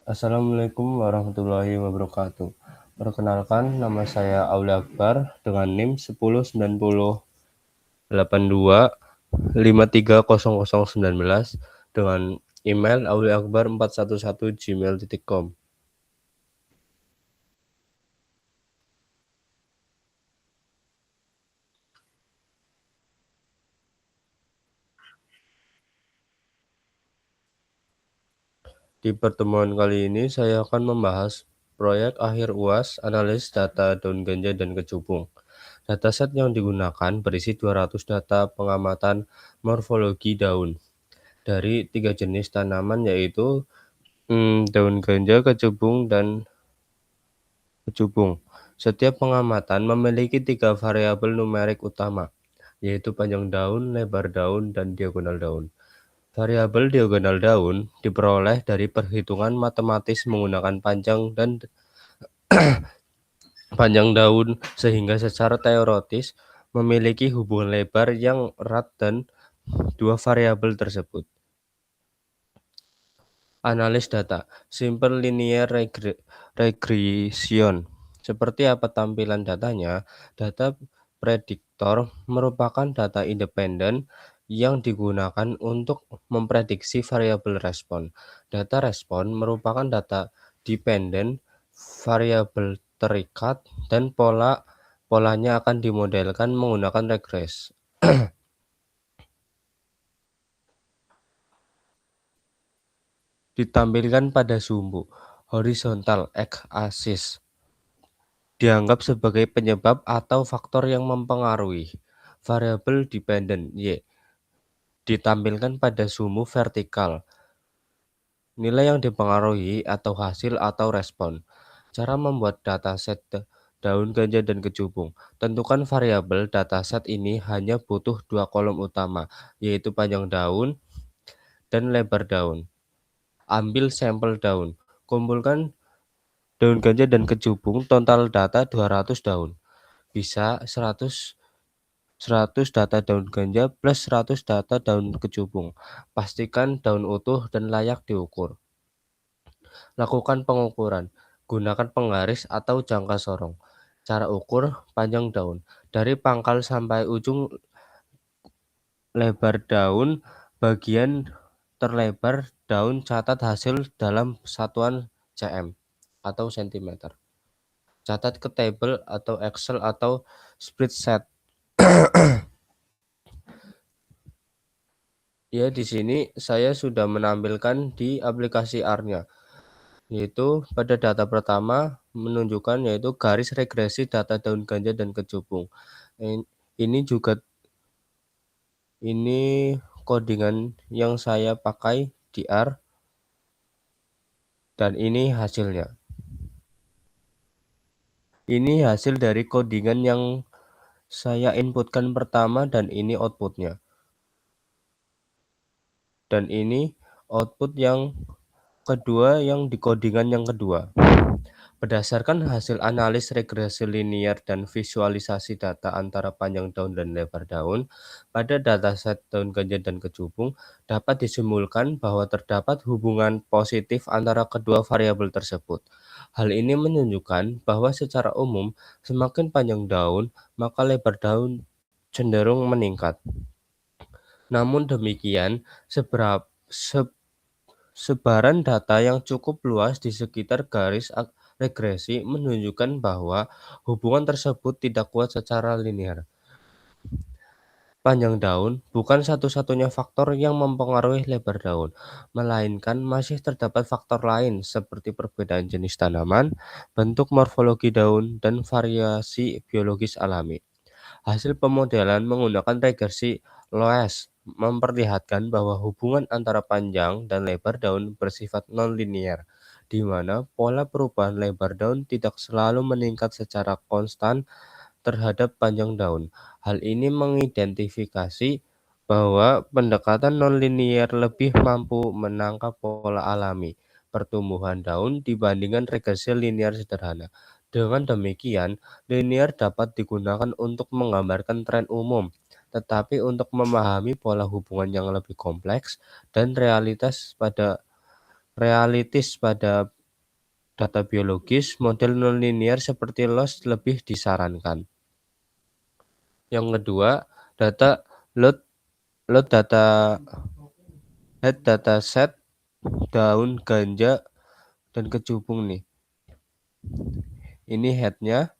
Assalamualaikum warahmatullahi wabarakatuh. Perkenalkan, nama saya Auli Akbar dengan NIM 109082530019 dengan email auliakbar411@gmail.com. Di pertemuan kali ini saya akan membahas proyek akhir UAS analis data daun ganja dan kecubung. Dataset yang digunakan berisi 200 data pengamatan morfologi daun dari 3 jenis tanaman, yaitu daun ganja, kecubung, dan kecubung. Setiap pengamatan memiliki 3 variabel numerik utama, yaitu panjang daun, lebar daun, dan diagonal daun. Variabel diagonal daun diperoleh dari perhitungan matematis menggunakan panjang daun, sehingga secara teoritis memiliki hubungan lebar yang erat dan dua variabel tersebut. Analis data, simple linear regression. Seperti apa tampilan datanya? Data prediktor merupakan data independen yang digunakan untuk memprediksi variabel respon. Data respon merupakan data dependen, variabel terikat, dan polanya akan dimodelkan menggunakan regres. Ditampilkan pada sumbu horizontal x-axis. Dianggap sebagai penyebab atau faktor yang mempengaruhi. Variabel dependent Y ditampilkan pada sumbu vertikal. Nilai yang dipengaruhi atau hasil atau respon. Cara membuat dataset daun ganja dan kecubung. Tentukan variabel dataset ini hanya butuh 2 kolom utama, yaitu panjang daun dan lebar daun. Ambil sampel daun. Kumpulkan daun ganja dan kecubung, total data 200 daun. Bisa 100 data daun ganja plus 100 data daun kecubung. Pastikan daun utuh dan layak diukur. Lakukan pengukuran. Gunakan penggaris atau jangka sorong. Cara ukur panjang daun. Dari pangkal sampai ujung lebar daun, bagian terlebar daun, catat hasil dalam satuan cm atau cm. Catat ke tabel atau Excel atau spreadsheet. Ya, di sini saya sudah menampilkan di aplikasi R-nya, yaitu pada data pertama menunjukkan yaitu garis regresi data daun ganja dan kecubung. Ini juga codingan yang saya pakai di R, dan ini hasilnya. Ini hasil dari codingan yang saya inputkan pertama, dan ini outputnya. Dan ini output yang kedua yang di codingan yang kedua. Berdasarkan hasil analis regresi linear dan visualisasi data antara panjang daun dan lebar daun, pada dataset daun ganja dan kecubung dapat disimpulkan bahwa terdapat hubungan positif antara kedua variabel tersebut. Hal ini menunjukkan bahwa secara umum semakin panjang daun, maka lebar daun cenderung meningkat. Namun demikian, sebaran data yang cukup luas di sekitar garis regresi menunjukkan bahwa hubungan tersebut tidak kuat secara linear. Panjang daun bukan satu-satunya faktor yang mempengaruhi lebar daun, melainkan masih terdapat faktor lain seperti perbedaan jenis tanaman, bentuk morfologi daun, dan variasi biologis alami. Hasil pemodelan menggunakan regresi Loess memperlihatkan bahwa hubungan antara panjang dan lebar daun bersifat non-linear, di mana pola perubahan lebar daun tidak selalu meningkat secara konstan terhadap panjang daun. Hal ini mengidentifikasi bahwa pendekatan non-linear lebih mampu menangkap pola alami pertumbuhan daun dibandingkan regresi linear sederhana. Dengan demikian, linear dapat digunakan untuk menggambarkan tren umum, tetapi untuk memahami pola hubungan yang lebih kompleks dan realitis pada data biologis, model nonlinear seperti loss lebih disarankan. Yang kedua, data load load data head dataset daun ganja dan kecubung nih. Ini headnya,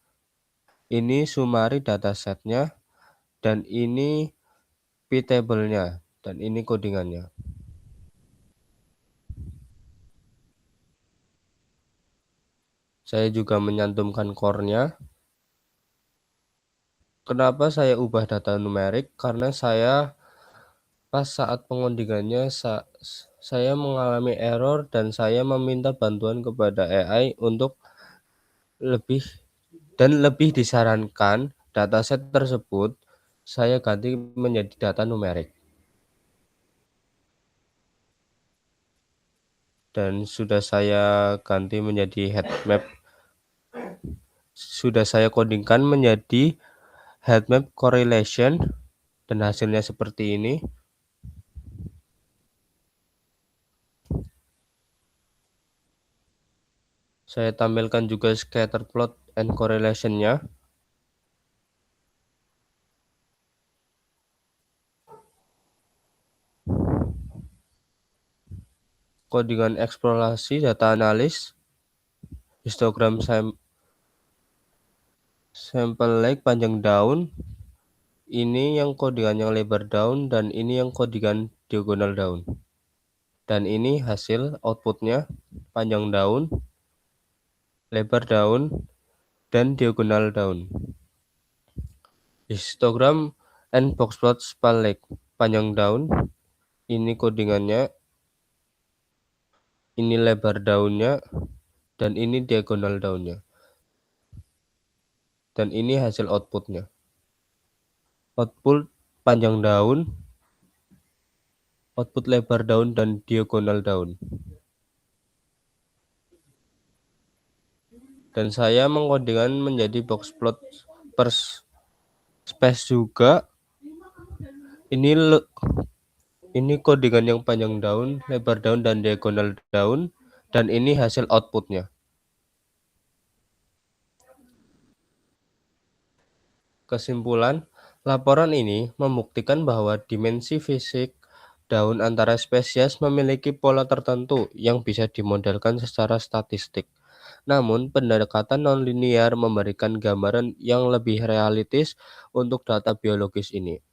ini summary datasetnya, dan ini p-table-nya, dan ini codingannya. Saya juga menyantumkan core-nya. Kenapa saya ubah data numerik? Karena saya pas saat pengodingannya saya mengalami error dan saya meminta bantuan kepada AI untuk lebih disarankan dataset tersebut saya ganti menjadi data numerik. Dan sudah saya ganti menjadi heat map. Sudah saya codingkan menjadi heat map correlation dan hasilnya seperti ini. Saya tampilkan juga scatter plot and correlation-nya. Codingan eksplorasi data analis, histogram sampel like panjang daun, ini yang codingan yang lebar daun, dan ini yang codingan diagonal daun. Dan ini hasil outputnya, panjang daun, lebar daun, dan diagonal daun. Histogram and boxplot spike panjang daun, ini codingannya, ini lebar daunnya, dan ini diagonal daunnya. Dan ini hasil outputnya. Output panjang daun, output lebar daun, dan diagonal daun. Dan saya mengkodingan menjadi boxplot per space juga. Ini codingan yang panjang daun, lebar daun, dan diagonal daun, dan ini hasil outputnya. Kesimpulan, laporan ini membuktikan bahwa dimensi fisik daun antara spesies memiliki pola tertentu yang bisa dimodelkan secara statistik. Namun, pendekatan nonlinear memberikan gambaran yang lebih realistis untuk data biologis ini.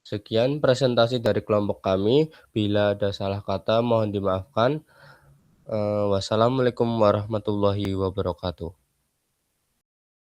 Sekian presentasi dari kelompok kami. Bila ada salah kata, mohon dimaafkan. Wassalamualaikum warahmatullahi wabarakatuh.